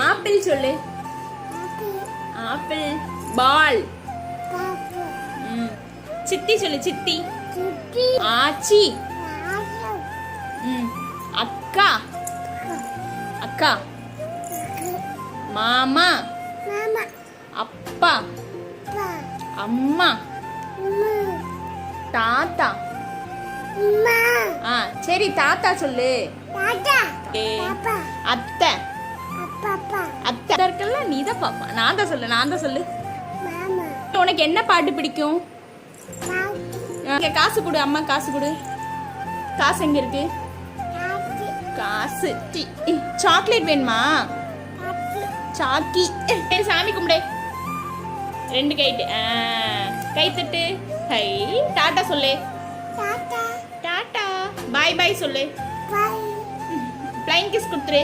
Apple சொல்லு. Apple. பால். சித்தி சொல்லு. சித்தி. ஆச்சி. அக்கா. அக்கா. மாமா. அப்பா. அம்மா. தாத்தா. சரி தாத்தா சொல்லு. அத்தை. அத்தை இருக்கல, நீ தான் பாப்பா. நான் தான் சொல்லு. உனக்கு என்ன பாட்டு பிடிக்கும்? காசு கொடு. அம்மா காசு கொடு. காசு எங்க இருக்கு? காசு. சாக்லேட் வேணுமா? சாக்கி. சாமி கும்பிடு. 2 கைட்டு. கை தட்டு. ஹை. டாட்டா சொல்லு. டாட்டா. பாய் பாய் சொல்லு. ஃப்ளைங் கிஸ் கொடுத்துரு.